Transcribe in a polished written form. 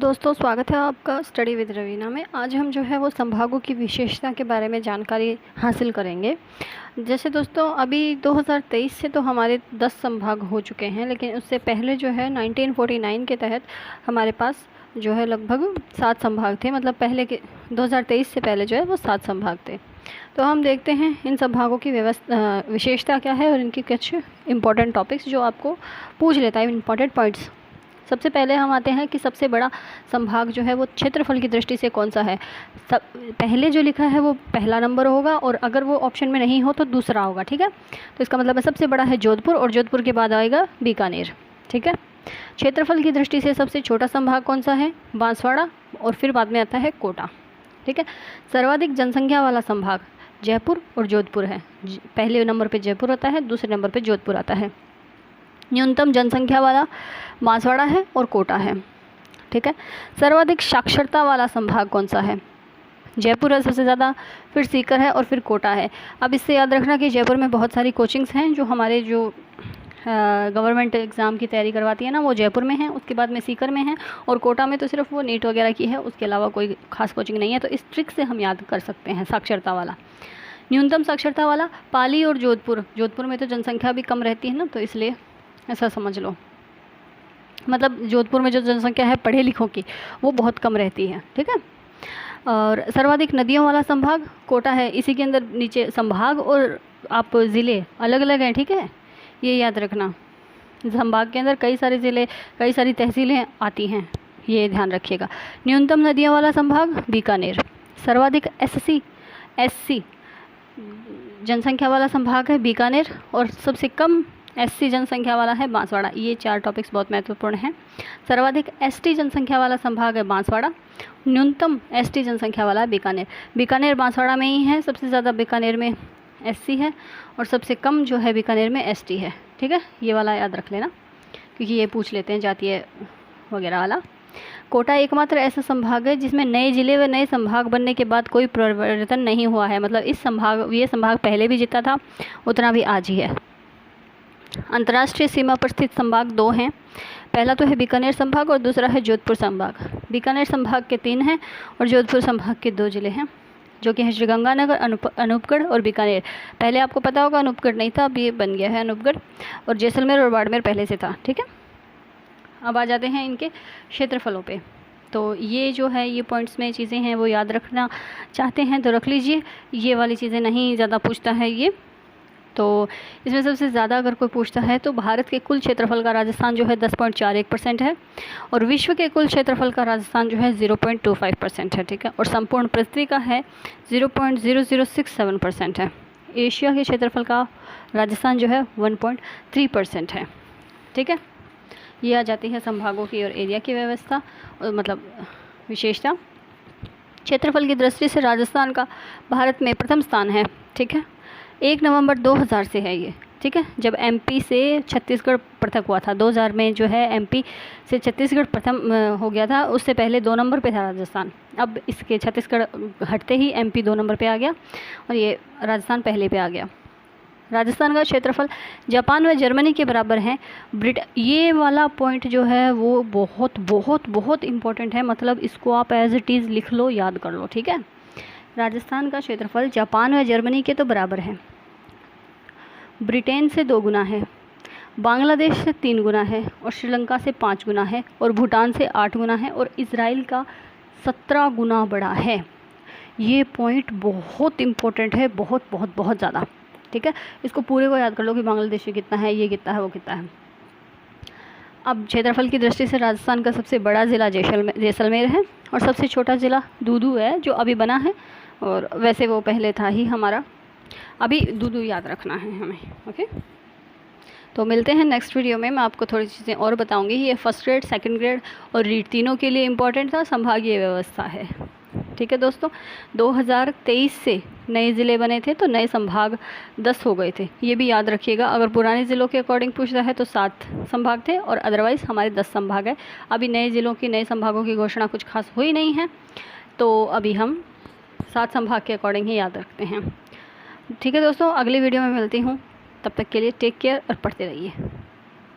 दोस्तों, स्वागत है आपका स्टडी विद रवीना में। आज हम जो है वो संभागों की विशेषता के बारे में जानकारी हासिल करेंगे। जैसे दोस्तों, अभी 2023 से तो हमारे 10 संभाग हो चुके हैं, लेकिन उससे पहले जो है 1949 के तहत हमारे पास जो है लगभग 7 संभाग थे। मतलब पहले के 2023 से पहले जो है वो 7 संभाग थे। तो हम देखते हैं इन संभागों की विशेषता क्या है और इनके कुछ इम्पॉर्टेंट टॉपिक्स जो आपको पूछ लेता है, इम्पॉर्टेंट पॉइंट्स। सबसे पहले हम आते हैं कि सबसे बड़ा संभाग जो है वो क्षेत्रफल की दृष्टि से कौन सा है। सब पहले जो लिखा है वो पहला नंबर होगा, और अगर वो ऑप्शन में नहीं हो तो दूसरा होगा। ठीक है, तो इसका मतलब है सबसे बड़ा है जोधपुर, और जोधपुर के बाद आएगा बीकानेर। ठीक है, क्षेत्रफल की दृष्टि से सबसे छोटा संभाग कौन सा है? बांसवाड़ा, और फिर बाद में आता है कोटा। ठीक है, सर्वाधिक जनसंख्या वाला संभाग जयपुर और जोधपुर है। पहले नंबर पर जयपुर आता है, दूसरे नंबर पर जोधपुर आता है। न्यूनतम जनसंख्या वाला बांसवाड़ा है और कोटा है। ठीक है, सर्वाधिक साक्षरता वाला संभाग कौन सा है? जयपुर है सबसे ज़्यादा, फिर सीकर है और फिर कोटा है। अब इससे याद रखना कि जयपुर में बहुत सारी कोचिंग्स हैं जो हमारे जो गवर्नमेंट एग्ज़ाम की तैयारी करवाती है ना, वो जयपुर में है, उसके बाद में सीकर में है, और कोटा में तो सिर्फ वो नीट वगैरह की है, उसके अलावा कोई खास कोचिंग नहीं है। तो इस ट्रिक से हम याद कर सकते हैं साक्षरता वाला। न्यूनतम साक्षरता वाला पाली और जोधपुर। जोधपुर में तो जनसंख्या भी कम रहती है ना, तो इसलिए ऐसा समझ लो। मतलब जोधपुर में जो जनसंख्या है पढ़े लिखों की, वो बहुत कम रहती है। ठीक है, और सर्वाधिक नदियों वाला संभाग कोटा है। इसी के अंदर नीचे संभाग और आप ज़िले अलग अलग हैं। ठीक है, ये याद रखना, संभाग के अंदर कई सारे ज़िले, कई सारी तहसीलें आती हैं, ये ध्यान रखिएगा। न्यूनतम नदियों वाला संभाग बीकानेर। सर्वाधिक एससी जनसंख्या वाला संभाग है बीकानेर, और सबसे कम एससी जनसंख्या वाला है बांसवाड़ा। ये 4 टॉपिक्स बहुत महत्वपूर्ण हैं। सर्वाधिक एसटी जनसंख्या वाला संभाग है बांसवाड़ा, न्यूनतम एसटी जनसंख्या वाला बीकानेर। बीकानेर बांसवाड़ा में ही है, सबसे ज़्यादा बीकानेर में एससी है, और सबसे कम जो है बीकानेर में एसटी है। ठीक है, ये वाला याद रख लेना, क्योंकि ये पूछ लेते हैं जातीय वगैरह वाला। कोटा एकमात्र ऐसा संभाग है जिसमें नए जिले व नए संभाग बनने के बाद कोई परिवर्तन नहीं हुआ है। मतलब ये संभाग पहले भी जितना था उतना भी आज ही है। अंतर्राष्ट्रीय सीमा पर स्थित संभाग 2 हैं। पहला तो है बीकानेर संभाग और दूसरा है जोधपुर संभाग। बीकानेर संभाग के 3 हैं और जोधपुर संभाग के 2 जिले हैं, जो कि है श्रीगंगानगर, अनूपगढ़ और बीकानेर। पहले आपको पता होगा अनूपगढ़ नहीं था, अब ये बन गया है अनूपगढ़, और जैसलमेर और बाड़मेर पहले से था। ठीक है, अब आ जाते हैं इनके क्षेत्रफलों पे। तो ये जो है ये पॉइंट्स में चीज़ें हैं वो याद रखना चाहते हैं तो रख लीजिए। ये वाली चीज़ें नहीं ज़्यादा पूछता है ये। तो इसमें सबसे ज़्यादा अगर कोई पूछता है तो भारत के कुल क्षेत्रफल का राजस्थान जो है 10.41% है, और विश्व के कुल क्षेत्रफल का राजस्थान जो है 0.25% है। ठीक है, और संपूर्ण पृथ्वी का है 0.0067% है। एशिया के क्षेत्रफल का राजस्थान जो है 1.3% है। ठीक है, ये आ जाती है संभागों की और एरिया की व्यवस्था, मतलब विशेषता। क्षेत्रफल की दृष्टि से राजस्थान का भारत में प्रथम स्थान है। ठीक है, 1 नवंबर 2000 से है ये। ठीक है, जब एमपी से छत्तीसगढ़ पृथक हुआ था 2000 में, जो है एमपी से छत्तीसगढ़ प्रथम हो गया था। उससे पहले 2 नंबर पे था राजस्थान। अब इसके छत्तीसगढ़ हटते ही एमपी 2 नंबर पे आ गया और ये राजस्थान पहले पे आ गया। राजस्थान का क्षेत्रफल जापान व जर्मनी के बराबर है। ये वाला पॉइंट जो है वो बहुत बहुत बहुत इम्पोर्टेंट है। मतलब इसको आप एज इट इज़ लिख लो, याद कर लो। ठीक है, राजस्थान का क्षेत्रफल जापान व जर्मनी के तो बराबर है, ब्रिटेन से 2 गुना है, बांग्लादेश से 3 गुना है, और श्रीलंका से 5 गुना है, और भूटान से 8 गुना है, और इजराइल का 17 गुना बड़ा है। ये पॉइंट बहुत इम्पोर्टेंट है, बहुत बहुत बहुत ज़्यादा। ठीक है, इसको पूरे को याद कर लो कि बांग्लादेश में कितना है, ये कितना है, वो कितना है। अब क्षेत्रफल की दृष्टि से राजस्थान का सबसे बड़ा ज़िला जैसलमेर है, और सबसे छोटा ज़िला दूदू है, जो अभी बना है, और वैसे वो पहले था ही हमारा। अभी दूदू याद रखना है हमें। ओके, तो मिलते हैं नेक्स्ट वीडियो में। मैं आपको थोड़ी चीज़ें और बताऊंगी। ये फर्स्ट ग्रेड, सेकंड ग्रेड और रीट तीनों के लिए इम्पोर्टेंट था, संभागीय व्यवस्था है। ठीक है दोस्तों, 2023 से नए ज़िले बने थे तो नए संभाग 10 हो गए थे, ये भी याद रखिएगा। अगर पुराने ज़िलों के अकॉर्डिंग पूछता है तो 7 संभाग थे, और अदरवाइज़ हमारे 10 संभाग है। अभी नए ज़िलों की, नए संभागों की घोषणा कुछ खास हुई नहीं है, तो अभी हम 7 संभाग के अकॉर्डिंग ही याद रखते हैं। ठीक है दोस्तों, अगली वीडियो में मिलती हूँ। तब तक के लिए टेक केयर और पढ़ते रहिए।